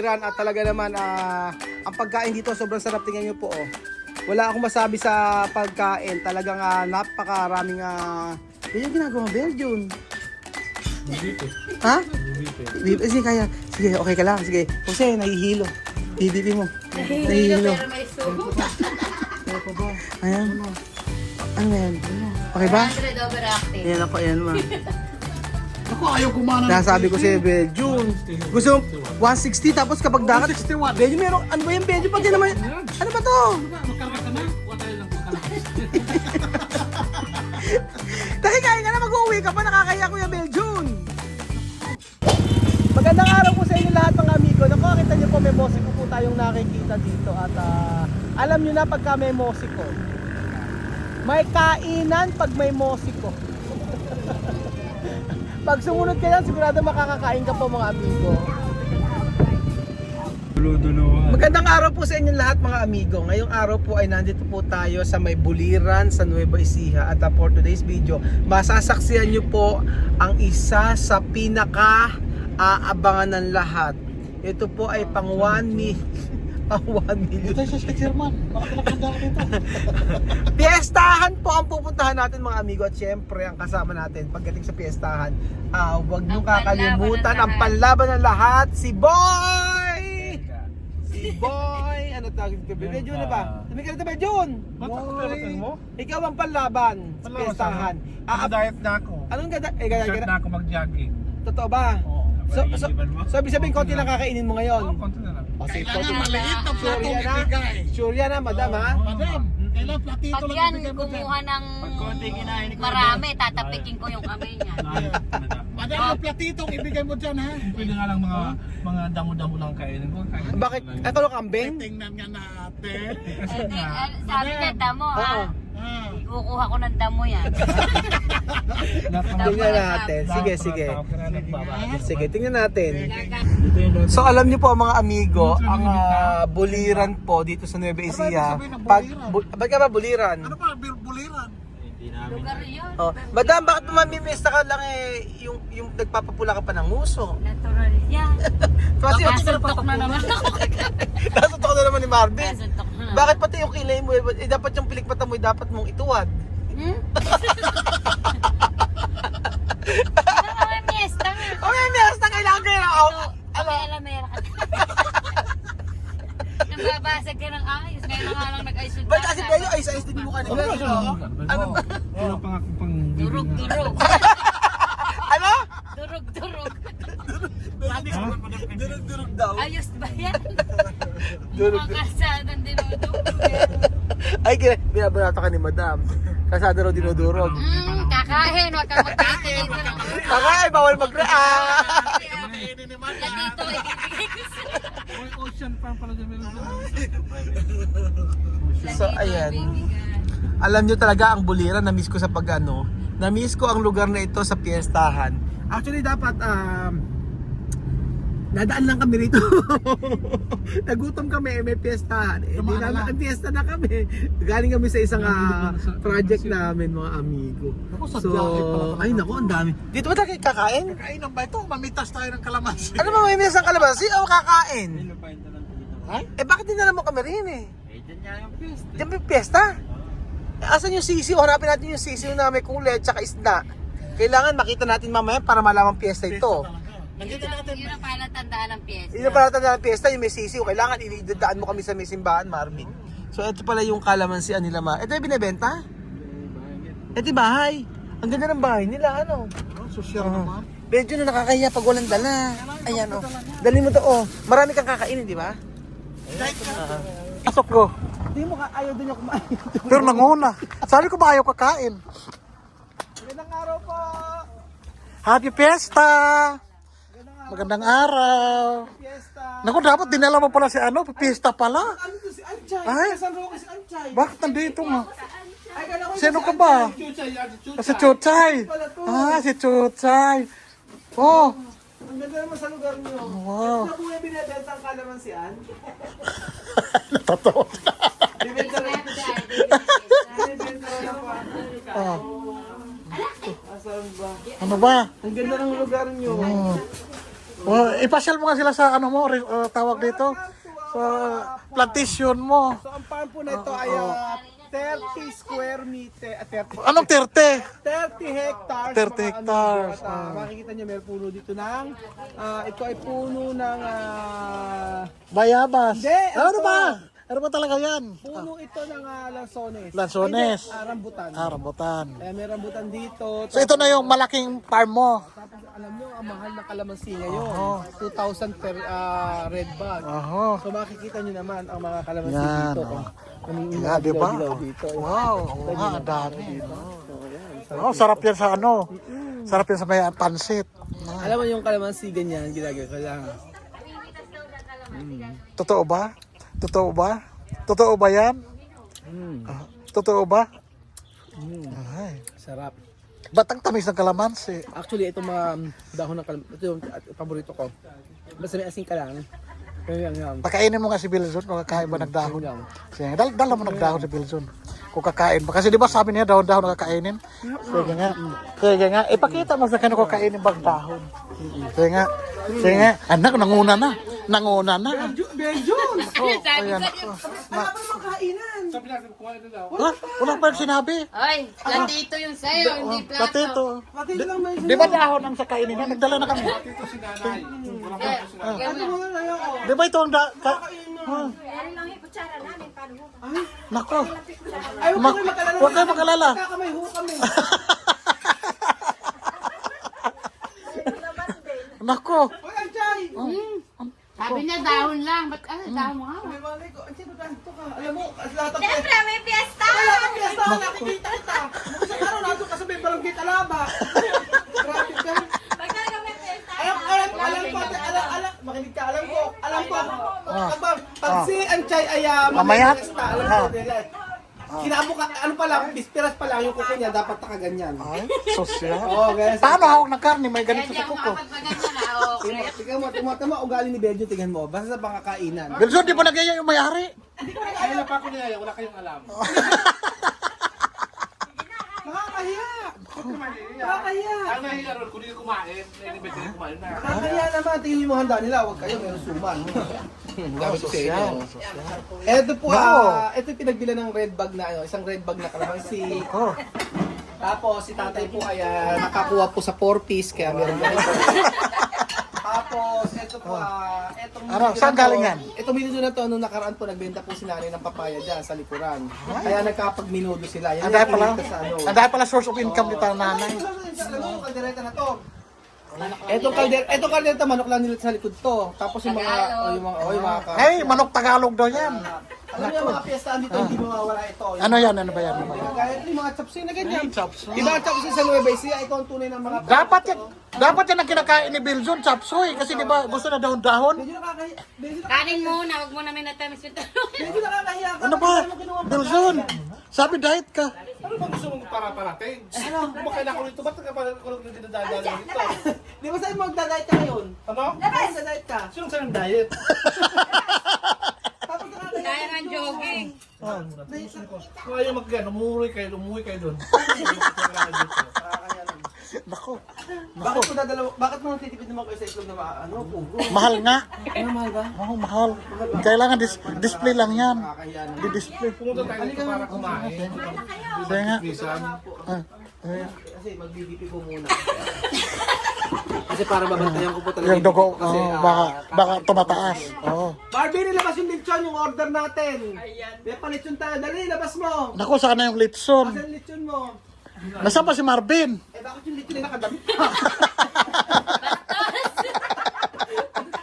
At talaga naman, ang pagkain dito sobrang sarap. Tingnan nyo po, oh. Wala akong masabi sa pagkain. Talagang napakaraming... Yan yung ginagawa mo, Belgium. Ha? Sige, kaya. Sige, okay ka lang. Sige. Jose, nahihilo. Hibibi mo. Nahihilo. Pero may subo. Ayan. Ano yan? Okay ba? 100 overactive. Ayan ako, ayan ma. Ako, ayaw kumana. Nasabi ko sa'yo, Belgium. Gusto mo 160 tapos kapag dagat. 161. Belgium, meron. Ano ba yung Belgium? Pag naman. Ano ba to? Magkarga ka na? Wala lang magkarga. Nakikain ka na, mag-uwi ka pa. Nakakaya ko yung Belgium. Magandang araw po sa inyo lahat mga amigo. Naku, kita niyo po may mosiko po tayong nakikita dito. At alam niyo na pagka may mosiko, may kainan pag may mosiko. Pag sumunod ka yan, sigurado makakakain ka po mga amigo. Magandang araw po sa inyo lahat mga amigo. Ngayong araw po ay nandito po tayo sa may Buliran sa Nueva Ecija. At for today's video, masasaksihan nyo po ang isa sa pinaka aabangan ng lahat. Ito po ay pang 1 million. Ito siya si Chairman. Makakalagang dito. Piestahan po ang pupuntahan natin mga amigo. At syempre ang kasama natin pagdating sa piestahan, huwag nyo kakalimutan ang panlaban ng lahat, si Boy! Si Boy! Ano tawag dito? Bebedyon na ba? Sabi ka na ba, Jun? Boy! mo? Ikaw ang panlaban sa piestahan. Diet na ako. Anong gada? Shirt na ako mag-jogging. Totoo ba? Oo. So ibig sabihin, konti lang kakainin mo ngayon? Oo, konti na lang. O, sige, Kailangan konti. Maliit na Sure platong yan, ha? ibigay. Sure yan ha, madam ha? Madam, kailan platito Pag lang yan, ibigay mo dyan? kumuha ng marami, tatapikin ko yung kamay niya. Madam, yung platitong ibigay mo dyan, ha? Pwede nga lang mga damo-damo lang kainin ko. Bakit? Ito lang kambing? Tingnan nga natin. Sabi niya, damo Oo. ha. Kukuha ko ng damo yan. Tingnan natin. Sige, sige. Sige, tingnan natin. Gaga- So alam niyo po mga amigo, ang Buliran po dito sa Nueva Ecija. Ba't ka ba Buliran? Ano ba, buliran? Lugar yun. Oh, madam, bakit mamimista ka lang yung nagpapapula ka pa ng nguso? Natural yan. Kasi Nasuntok na naman ako. nasutok na naman ni Marvin. Nasuntok na. Bakit pati yung kilay mo, dapat yung pilikpata mo, dapat mong ituwad. Hmm? Ano may miesta nga? Okay, meron na kailangan kayo. Ito, may alamera ka. Nababasag ka ng ayos. Ngayon na nga lang nag-ayos yung Ba't kasi kayo ay sa din mo kanina? Ano ba? Wala pa nga akong pang Durog-durog. Ano? Durog-durog. Durug-durug daw. Ayos ba yan? Durog. Mukhang kasadang dinudurog. Ay, binabanata ka ni madam. Kasada raw dinudurog. Kakain. Huwag kang magkakain. Kakay, bawal mag-react. Dito, ibibigay ko sa'yo. ocean farm pala dyan meron dyan. So, Dito, ayan. ibibigay. Alam nyo talaga ang Buliran, na-miss ko sa pag-ano. Na-miss ko ang lugar na ito sa piestahan. Actually, dapat, nadaan lang kami rito. Nagutom kami, may piestahan. Eh, di na, piesta na kami. Galing kami sa isang project namin, mga amigo. Ako, sa So, biyahe pala. ay nako, ang dami. Dito ba tayo kakain? Kainan ba ito? Mamitas tayo ng kalamansi. Ano ba may miss ang kalamansi o kakain? Ay? Eh bakit dinala mo kami rin eh? Dyan nga yung piste. Diyan may piyesta? Eh, asan yung sisiw? Hanapin natin yung sisiw na may kulay at saka isda. Kailangan makita natin mamaya para malaman piyesta ito. Nandito natin. Yun ang palatandaan ng piyesta. Yun ang pala tanda ng piyesta, yung may sisiw. Kailangan idadaan mo kami sa may simbahan, Marvin. So ito pala yung kalamansian nila ma. Ito yung binibenta? Ito yung bahay. Ang ganda ng bahay nila, ano? Social naman. Medyo na nakakahiya pag walang dala. Ayan oh. Dali mo to oh. Marami kang kakainin, di ba? Pasok ko. Hindi mo ayaw din niya kumain. Pero nanguna. Sabi ko ba ayaw kakain? Magandang araw po. Happy Fiesta! Magandang araw. Fiesta. Naku, dapat dinala mo pala si ano, Fiesta pala. Ano to si Anchay? Ay. Saan raw si Anchay? Bakit nandito nga? Ay, kala ko Sino si ka ba? Anchay. Si Chuchay. Si Chuchay. Oh, Ang ganda naman sa lugar niyo. wow. Ito po yung binibenta ang kalamansian. Totoo. Bibenta rin. Binibenta rin ako. Oh, Asan ba? ano ba? Ang ganda ng lugar niyo. Ipasyal mo nga sila sa ano mo, tawag dito, sa plantation mo. So ang farm po na ito ay 30 square meter, 30 Anong 30? 30 hectares. 30 mga amigo. hectares, At, makikita niyo may puno dito ng ito ay puno ng Bayabas. Hindi, Ano ito. ba? Ano ba talaga yan? puno ito ng lansones. Lansones. Hindi, rambutan. Rambutan. Kaya may rambutan dito. So ito na yung malaking farm mo. Tapos alam niyo ang mahal ng kalamansi ngayon. Oo. 2,000 per red bag. Oho. So makikita niyo naman ang mga kalamansi Yan, dito. oh. Kung Di ba? dito. Wow, oo nga, ang dami. So, yan. Oh, sarap yan sa ano. Sarap yan sa may pansit. Alam mo yung kalamansi ganyan, ginagawa ko lang. Totoo ba? Totoo ba? Totoo ba yan? Totoo ba? Ay. Sarap. Ba't ang tamis ng kalamansi? Actually, itong mga dahon ng kalamansi, ito yung paborito ko. Basta may asin ka lang. Kaya yan. Pakainin mo nga si Bilzon kung kakain ba nagdahon. Yan. Sige, dala mo nagdahon si Bilzon. Kung kakain ba. Kasi di ba sabi niya dahon-dahon nakakainin? Sige nga. Sige nga. Ipakita mo sa kanya kung kakainin bang dahon. Sige nga. Sige nga. Anak, nanguna na. Nanguna na. Belgium! Ayan. Wala pa namang kainan! Sabi natin, kumain na daw. Wala pa yung sinabi. Ay, latito yung sa'yo, hindi plato. Pati ito. Pati lang may Di ba dahon ang sa kainin niya? Nagdala na kami. Dito si nanay. Wala pa si nanay. Ano mo na yun? Di ba ito ang Nako. Ay, huwag kayo makalala. Huwag kayo makalala. Kakamay ho kami. Nako. Uy, Anjay! Sabi niya dahon lang, ba't dahon mo nga? May malay ko. Anjay, magkanto ka. Alam mo, lahat ng Siyempre, may piyesta! Wala kang piyesta, nakikita kita. Isang araw nato ka sa may barangay Talaba. Grabe ka. Pag talaga may piyesta, Makinig ka, alam ko. Pag si Anjay ay Mamayat? piyesta, alam ko, kinabuka, ano pa lang, bispiras pa lang yung kuko niya, dapat nakaganyan. Ay, sosya. Oo, guys. Paano hawak ng karne? May kaya ganito di sa ako kuko. makapagpaganyan na, okay. Tingnan mo, ugali ni Benjo, tingnan mo. Basta sa pangkakainan. Bilzon, di ba nagaya yung may-ari? Ay, na pa ako niyaya, wala kayong alam. Nakakahiya! Nakakahiya! Ang nahiya ron, kung hindi kumain, hindi ba kumain na? Nakakahiya naman, tingin niyo yung handa nila. Huwag kayo, meron suman. Gamit ko sa inyo. Ito po, ito yung pinagbilan ng red bag na, isang red bag na kalamansi. Oh. Tapos si tatay po ay nakakuha po sa 4-piece, kaya meron ganito. Tapos, ito po, itong Ano, saan galing yan? Itong minudo na to, nung nakaraan po, nagbenta po si nanay ng papaya dyan sa likuran. Kaya nagkapag-minudo sila. Yan Ang dahil yung pala, kinita sa ano. ang dahil pala source of income nito ang nanay. Yung kaldereta na to. Etong kaldereta, manok lang nila sa likod to. Tapos yung mga, yung mga Hey, manok Tagalog daw yan. alam niyo mga piyestaan dito, hindi mawawala ito. Ano yan? Ano ba yan? Ano ba yan? Kaya yung mga chopsuey na ganyan. Chopsuey. Iba ang chopsuey sa Nueva Ecija, ito ang tunay ng mga... Dapat yan ang kinakain ni Bilzon, chapsoy. Kasi di ba gusto na dahon-dahon? Medyo nakakahiya. Kanin muna, huwag mo namin natamis ito. Medyo nakakahiya ka. Ano ba? Bilzon, sabi diet ka. Ano ba gusto mong para-parating? Ano? Kumakain ako nito, ba't ka parang dinadadala dito? Di ba sa'yo magda-diet ka ngayon? Ano? Magda-diet ka. Sinong sa'yo ng diet? Tapos nakakahiya. Kaya nga jogging. Kung ayaw umuwi kayo doon. Nako. Bakit mo titipid naman kayo sa itlog na puro? Mahal nga. Ano mahal ba? Oh, mahal. Kailangan display lang yan. Nakakahiya naman. Di-display. Pumunta tayo dito para kumain. Kaya nga. Bisan. Kasi mag-BBP po muna. Kasi para babantayan ko po talaga. Yung dugo, Kasi, baka tumataas. Oo. Barbie, nilabas yung lechon, yung order natin. May palechon tayo. Dali, labas mo. Naku, sana yung litson. Kasi yung lechon mo. Nasaan pa si Marvin? Bakit yung lechon ay nakadamit pa?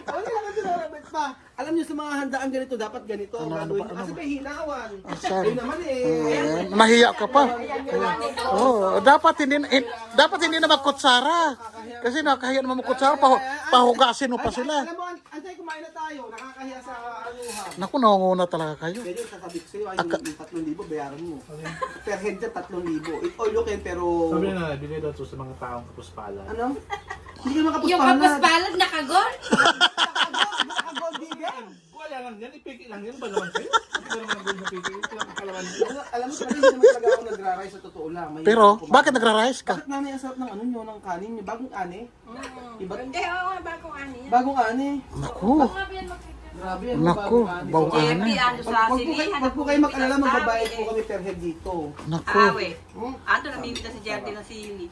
Wala naman sinarabit pa. Alam niyo sa mga handaan ganito, dapat ganito. Gagawin. Kasi may hinawan. Saan? Ayun naman eh. Nahiya ka pa. Oh, dapat hindi na magkutsara. Kasi nakahiya naman magkutsara, pahugasin mo pa sila. Alam mo, Antay, kumain na tayo. Nakakahiya sa anuhan. Naku, nangunguna talaga kayo. Medyo sasabi ko sa'yo, ay yung 3,000 bayaran mo. Per head dyan, 3,000. It all you can, pero... Sabi na, bigay daw ito sa mga taong kapuspala. Ano? Hindi ka makapuspahan. Yung kapos balad nakagol. Gold digger. Wala lang yan, ipiki lang yan ba naman sa'yo? Alam mo, hindi naman talaga ako nagra-rice sa totoo lang. May Pero, bakit nagra-rice ka? Bakit nanay ang sarap ng ano nyo, ng kanin nyo? Bagong ani? Iba? Hindi, oo, bagong ani. Bagong ani? Naku, Grabe yan, naku, bagong ani. bawang Jeffy, ani. ano sa silihan. Wag po kayo mag-alala, magbabayad po kami per head dito. Naku, Awe. Ato namimita si Jeffy ng sili.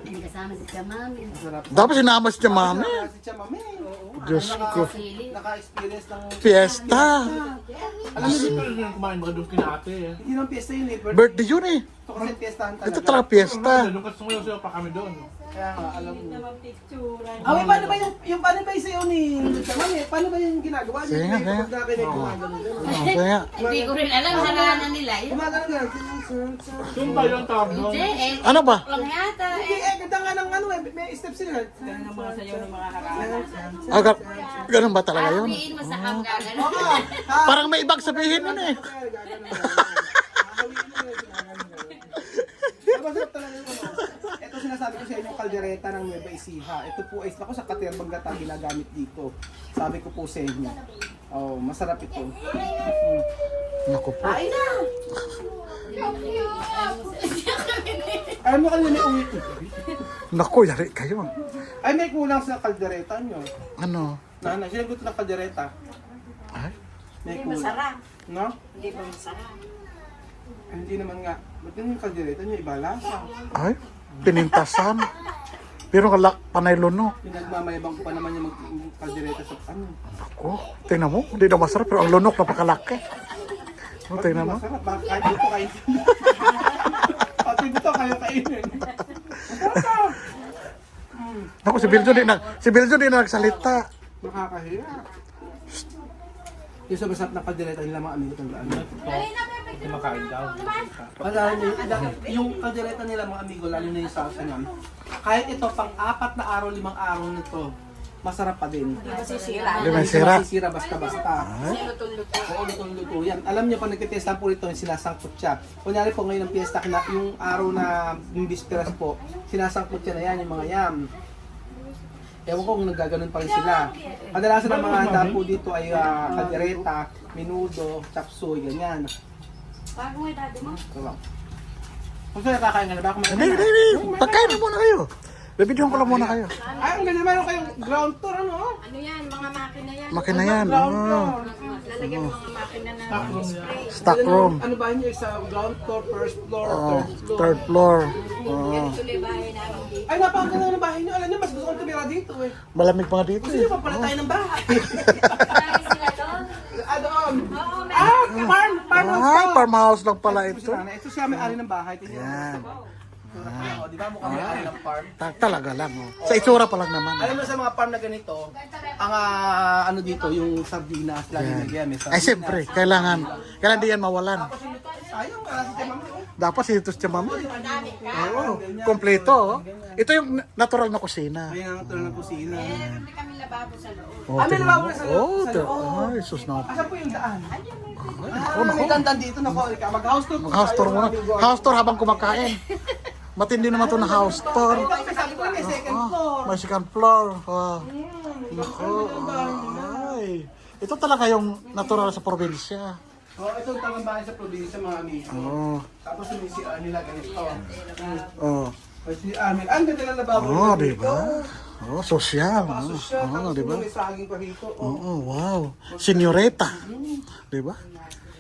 Hindi kasama si Chamami. Masarap. dapat sinama si mami. Si Chamame. Diyos ko. Naka-experience ng... Fiesta. Alam mo, Hindi kumain mga doon kina ate eh. hindi naman piyesta yun eh. Birthday yun eh. Ito kasi piyestahan talaga. Ito talaga fiesta. Doon kasi sumayaw pa kami doon. Kaya nga, alam mo. Away, paano ba yung paano ba yung sayo ni Chamame? Paano ba yung ginagawa niya? Sige, sige. Pag nakinig gumagano doon. Kaya, Hindi ko rin alam, halahan nila. Yun. Gumagano doon. Yung ba yung tawag doon? Hindi, eh. ano ba? Lang yata, Hindi, eh. ganda nga ng ano eh. May steps sila. Ganun ba talaga yun? Hawiin mo sa hanggagan. Parang may ibang sabihin nun eh. Ito sinasabi ko sa inyo, kaldereta ng Nueva Ecija. Ito po ay ako sa Katerbang Gata ginagamit dito. Sabi ko po sa inyo. Oh, masarap ito. Naku po. Alam mo kanina may uwi. Naku, yari kayo. Ay, may kulang sa kaldereta nyo. Ano? Nana, sinagot ng kaldereta. Ay, May kulang. Masarap. No? Hindi ba masarap? Hindi naman nga. Ba't yung kaldereta nyo iba lasa? ay, pinintasan. Pero kalak, panay luno. Pinagmamayabang ko pa naman yung kaldereta sa ano. Naku, tingnan mo. Hindi na masarap pero ang lunok napakalaki. O, tingnan mo. Masarap. Bakit kahit dito kain? Pati dito kayo kainin. Masarap. Naku, si Biljo di na nagsalita. Nakakahiya. Yung sa masarap na kaldereta nila mga amigo ng laan. Kumakain daw. Wala yung kaldereta nila mga amigo, lalo na yung salsa niyan. Kahit ito pang 4 na araw, 5 araw nito, masarap pa din. Masisira. Hindi man sira. Masisira basta-basta. Oo, lutong-luto yan. Alam niyo, pag nagtitesta po ito, sinasangkot siya. Kunyari po ngayon ng piyesta, yung araw na yung bisperas po, sinasangkot siya na yan, yung mga yam. Ewan ko kung nagaganon pa rin sila. Kadalasan ng mga handa po dito ay kaldereta, menudo, chapsuy, ganyan. Bago mo, dati mo. Diba? Kung saan nakakain ka na ba? Hindi. Pagkain na muna kayo. Bibidyohan ko lang muna kayo. Ay, ang ganda naman kayong ground tour, ano? Ano yan, mga makina yan. Makina yan. Ground Oh. tour. Lalagyan mo mga makina na spray. Stock room. Ano ba niyo sa ground floor, first floor, Oh, third floor? third floor. Oh. Ito yung bahay namin dito. Ay, napakaganda ng bahay niyo. Alam niyo, mas gusto kong tumira dito eh. Malamig pa nga dito Gusto eh. niyo pa pala tayo ng bahay. Marami sila doon. Doon. Oo, may Ah, farmhouse lang pala ito. Ito siya may-ari ng bahay. Tingnan Yan. mo. Oh, di ba mukha may-ari ng farm? Talaga lang. Oh. Sa itsura pa lang naman. Alam mo sa mga farm na ganito, ang ano dito, yung sardinas, lagi Yan. nagyan, may Ay, sardinas. siyempre, kailangan di yan mawalan. Sayang, wala si Tia Mami. Dapat si Ito siya mami. Oo, kompleto. Oh. Ito yung natural na kusina. Ayun ang tulad ng kusina. Meron din kami lababo sa loob. Oh, Ah, may tingnan lababo mo. sa loob. Oh, Sa ito. loob. Ay, sus na. Asan po yung daan? Naku, May naku. dandan dito, nako. Mag-house tour po Mag-house tour tayo, muna. mga amigo. House tour habang kumakain. Matindi naman ito na house tour. Ay, sabi ko may second floor. May second floor. Oh. Naku. Ay. Ito talaga yung natural sa probinsya. Oh, ito ang tamang bahay sa probinsya, mga amigo. Oh. Tapos yung CR nila ganito. Oh. May CR nila. Ang ganda ng lababo. Oh, nila di dito. ba? Oh, sosyal. Pasosyal. Oh, Tapos di ba? may saging pa rito. Oh. Oh, wow. Senyoreta. Di ba?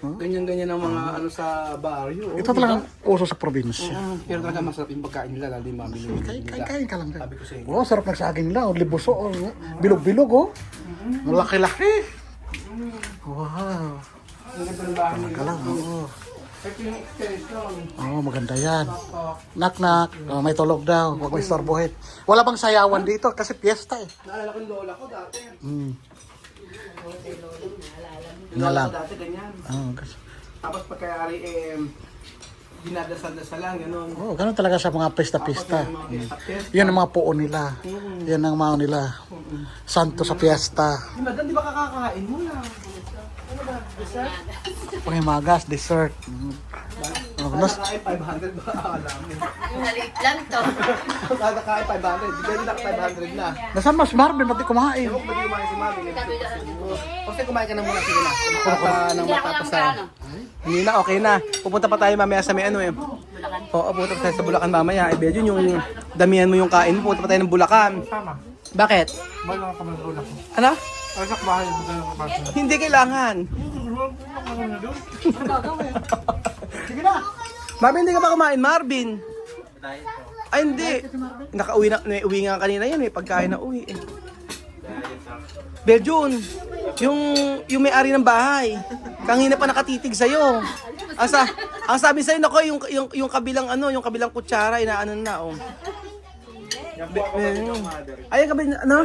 Ganyan-ganyan ang mga ano sa baryo. Ito talagang uso sa probinsya. Pero talaga masarap yung pagkain nila, lalo yung mami nila. Kain ka lang din. Sabi ko sa inyo. Oh, sarap ng saging lang. Oh, libuso. Oh. Bilog-bilog, oh. Malaki-laki. Wow. Ang ganda ng bahay Talaga nila. lang, oo. Ito yung extension. Oh, maganda yan. Oh, Knock-knock. Oh, may tulog daw. Huwag may istorbohin. Wala bang sayawan dito? Kasi piyesta eh. naalala ko yung lola ko dati. Mm. Yung lola ko dati ganyan. Oh, kasi. Tapos pagkayari dinadasal-dasalan, gano'n. Oh, ganun talaga sa mga pista-pista. Tapos yung mga piyesta. Yan ang mga puo nila. Yan ang mga nila. Santo sa piyesta. Madam, di ba kakakain mo lang? Ano ba? Dessert? Pangimagas, dessert. Kakakain 500 ba? Alamin. Maliit lang to. Kakakain 500. Di ka na 500 na. Nasaan mas Marvin? Ba't di kumain? Ewan ko ba di kumain si Mami? Kasi kumain ka na muna. Sige na. Hindi ako lang magkano. Hindi na, okay na. Pupunta pa tayo mamaya sa may ano eh. Oo, pupunta pa tayo sa Bulacan mamaya. Eh, medyo yung damihan mo yung kain mo. Pupunta pa tayo ng Bulacan. Tama. Bakit? Bago ka mag-roll ako. Ano? Ay, sak bahay. Bago ka mag-roll. Hindi kailangan. Sige na! Marvin, hindi ka pa kumain, Marvin. Ay, hindi. Nakauwi na, uwi nga kanina yan eh. Pagkain na uwi eh. Beljun, yung may-ari ng bahay. Kanina pa nakatitig sa'yo. Ang sabi sa'yo, nako, yung kabilang ano, yung kabilang kutsara, inaano na, oh. Ay, kapatid, ano?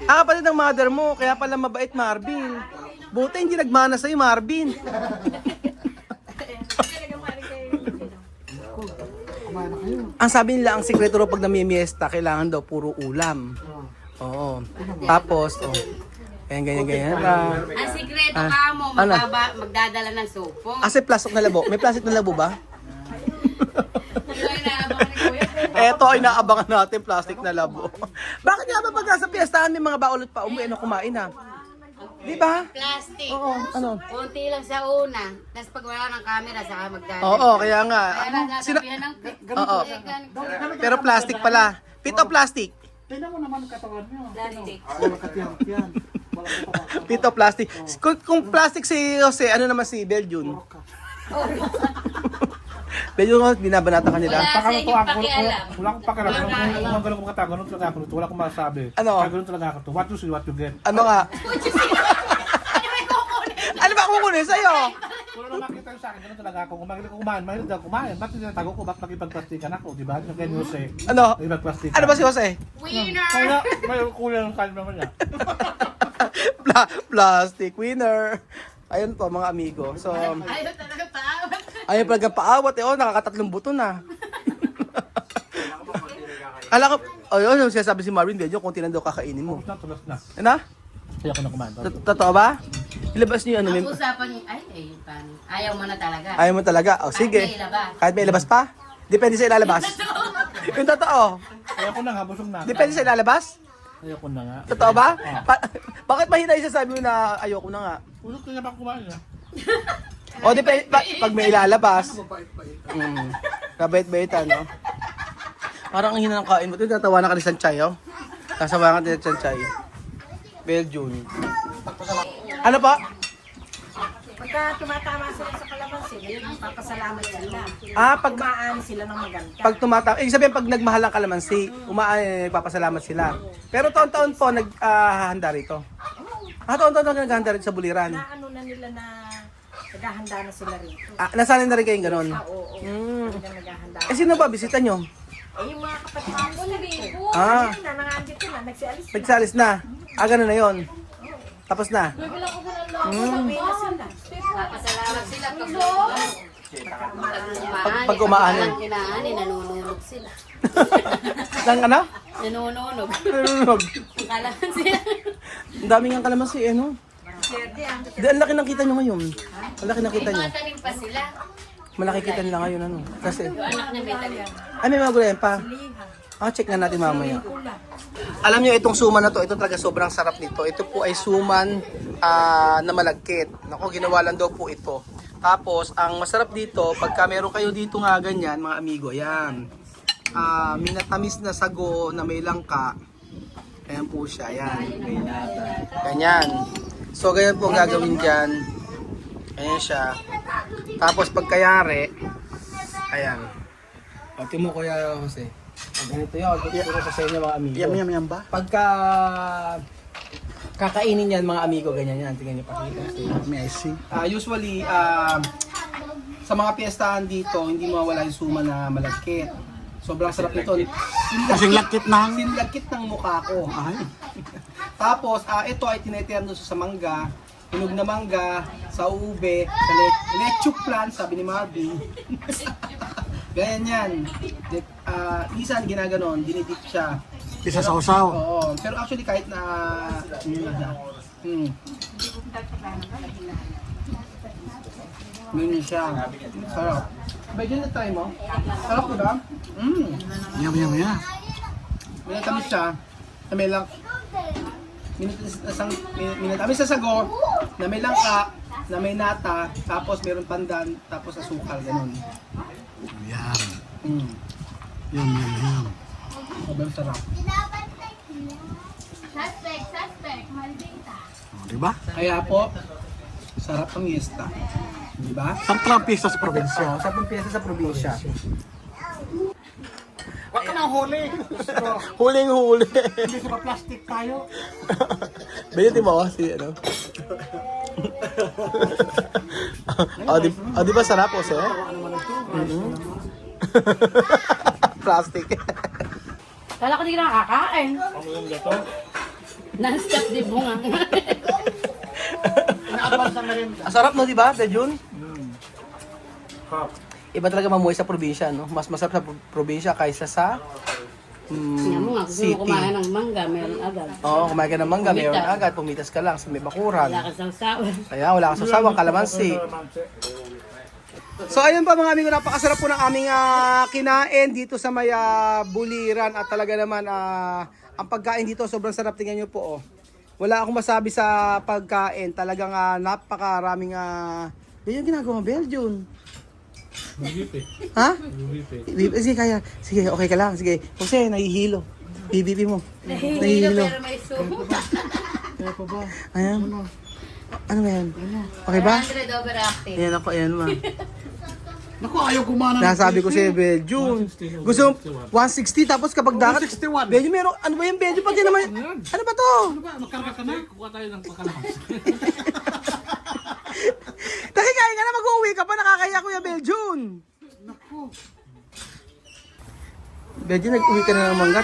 Kapatid ng mother mo, kaya pala mabait, Marvin. Buti hindi nagmana sa'yo, Marvin. Ang sabi nila, ang sekreto raw pag namimiesta, kailangan daw puro ulam. Oo. Tapos, ganyan lang. Ang sikreto ka mo, magdadala ng sopo. Kasi plastic na labo. May plastic na labo ba? Yung inaabangan ni Kuya. Eto, inaabangan natin plastic na labo. Bakit nga ba pag nasa piyestahan may mga baulot pa umuwi, kumain ha? Di ba? Plastic. Oo, ano? Konti lang sa una. Tapos pag wala ng camera, saka magdadala. Oo, kaya nga. Kaya nagsasabihan ng Oo. Pero plastic pala. Pito plastic. Tingnan mo naman ang katawan niyo. Plastic. Wala katiyan. Pito plastic. Kung plastic si Jose, ano naman si Beljun? Beljun, binabanata ka nila. Wala sa inyong pakialam. Wala akong pakialam. Kung ang ganun kumatago, ganun talaga ako. Wala akong masasabi. Ano? Ganun talaga ako. What you see, what you get. Ano nga? Ano ba kukunin sa'yo? Kung ano makita nyo sa akin, ganun talaga ako. Kung magaling ko kumain, mahilig ako kumain. Ba't tinatago ko? Ba't makipagplastikan ako? Diba? Kaya nyo say, Ano? makipagplastikan. Ano ba si Jose? Winner! Kaya, may kulang ng kalim naman niya. Plastic winner. Ayun po mga amigo. So, Ayaw talaga paawat. ayun pala paawat eh. Oh, nakakatatlong buto na. Ala ko, ayun, yung sinasabi si Marvin, medyo kung tinando kakainin mo. Tulos na. Ano? Kaya ako na kumain. Totoo ba? Ilabas niyo ano, may... Ang usapan, paano? Ayaw mo na talaga. Ayaw mo talaga? Oh, sige. Kahit may ilabas. Kahit may ilabas pa? Depende sa ilalabas. Yung totoo. Kaya ko na nga, busog na. Depende sa ilalabas? Kaya ko na nga. Totoo ba? Bakit mahina yung sasabi mo na ayoko na nga? Busog na niya pa kumain niya. O, depende, pag may ilalabas. Kabait-baitan, no? Parang ang hina ng kain mo. Tatawa na ka ni Sanchay, oh. Tasawa ka ni Sanchay. Beljun. Ano pa? Pagka tumatama sila sa kalamansi, yun ang papasalamat sila. Pag Kumaan sila ng maganda. pag tumataw, ibig sabihin pag nagmahal ng kalamansi, nagpapasalamat sila. Pero taon-taon po naghahanda rito. Taon-taon naghahanda rito sa buliran. Na ano na nila na naghahanda na sila rito. Nasanay na rin kayong ganon. Oo. Talagang naghahanda. Eh sino ba bisita nyo? Yung mga kapatid ko na rin. Ah. Ayun na, nangandito na, nagsialis na. Nagsalis na. Ganon na yon. Tapos na. Sabi na sila. Papasalamat sila Pag umaanin. Ang inaanin, nanununog sila. Nang ano? Nanununog. Nanunog. Kalaman sila. Ang daming ang kalamansi, eh, no? Di, ang laki nakita nyo ngayon. Ang laki nakita nyo. Mga tanim pa sila. Malaki kita nila ngayon, ano? Kasi, Yung anak niya may tanim. ay may mga gulayan pa. Check na natin mamaya. Alam nyo, itong suman na to, ito talaga sobrang sarap nito. Ito po ay suman na malagkit. Nako, ginawa lang daw po ito. Tapos, ang masarap dito, pagka meron kayo dito nga ganyan, mga amigo, ayan. Minatamis na sago na may langka. Ayan po siya, ayan. Ganyan. So, ganyan po ang gagawin dyan. Ayan siya. Tapos, pagkayari, ayan. Pati mo, Kuya Jose. Ganito yun. Turo ko sa inyo, mga amigo. Yam ba? Pagka kakainin yan, mga amigo, ganyan yan. Tingnan nyo, pakita. May IC. Usually, sa mga piyestahan dito, hindi mawawala yung suma na malagkit. Sobrang sarap nito. Kasing lakit na. Sinlagkit ng mukha ko. Ay. Tapos, ito ay tinetiran doon sa mangga. Hinog na mangga, sa ube, sa lechuk plan, sabi ni Marvin. Ganyan yan. Minsan ginaganon, dinidip siya. Isa sa usaw. Oo. Pero actually kahit na ganyan siya. Sarap. Medyo na try mo. Sarap diba? Yum, yum, yum. May natamis siya. Na may lang minatamis sa sago, na may langka, na may nata, tapos meron pandan, tapos asukal, ganun. Yum. Mm. Yum, yum, yum. Sobrang sarap. Oh, diba? Kaya po, sarap ang yesta. Diba? Sarap lang pista sa probinsya. Sarap ang piyesa sa probinsya. Huwag ka nang huli. Huling-huli. Hindi sa plastic tayo. Bayutin mo si ano? di ba sarap po, sir? Plastic. Kala ko di ka nakakain. Non-stop di bunga. Ang sarap no, di ba, Jun? Iba talaga mamuhay sa probinsya, no? Mas masarap sa probinsya kaysa sa Tingnan mo nga, gusto city. mo kumain ng mangga, meron agad. Oo, kumain ka ng mangga, Pumitas. meron agad, pumitas ka lang sa may bakuran. Wala ka sa usawan. Kaya wala kang sasawang kalamansi. So ayun pa mga amigo, napakasarap po ng aming kinain dito sa may Buliran at talaga naman ang pagkain dito sobrang sarap, tingnan nyo po oh. Wala akong masabi sa pagkain, talagang napakaraming yun yung ginagawa mo, Belgium. Ha? Sige, kaya. Sige, okay ka lang. Sige. Jose, nahihilo. BBP mo. Nahihilo. Pero may subo. Ayan. Ano ba yan? Okay ba? 100 overactive. Ayan ako, ayan ma. Naku, ayaw kumana. Nasabi ko sa'yo, Belgium. Gusto 160 tapos kapag dakat. 161. Belgium, meron. Ano ba yung Belgium? Pati naman. Ano ba to? Magkarga ka na. Kuha tayo ng pagkalakas. Nakikain ka na, mag-uwi ka pa. Nakakaya Kuya Belgium. Belgium, nag-uwi ka na ng mangga.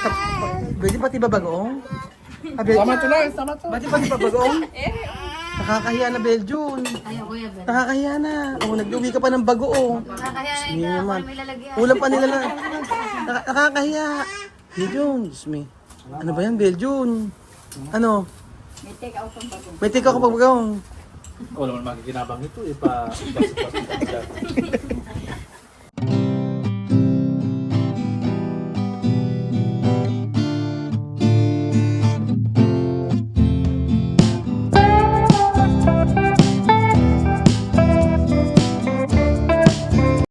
Belgium, pati ba bagoong? Tama to lang, tama to. Pati ba bagoong? Nakakahiya na, Belgium. Ayaw ko yan. Nakakahiya na. Oh, nag-uwi ka pa ng bagoong. Nakakaya Hindi na naman. may lalagyan. Ulam pa nila na. Nakakahiya. Belgium, Diyos me. Ano ba yan, Belgium? Ano? May take out pag bagoong. Wala naman makikinabang ito, ipa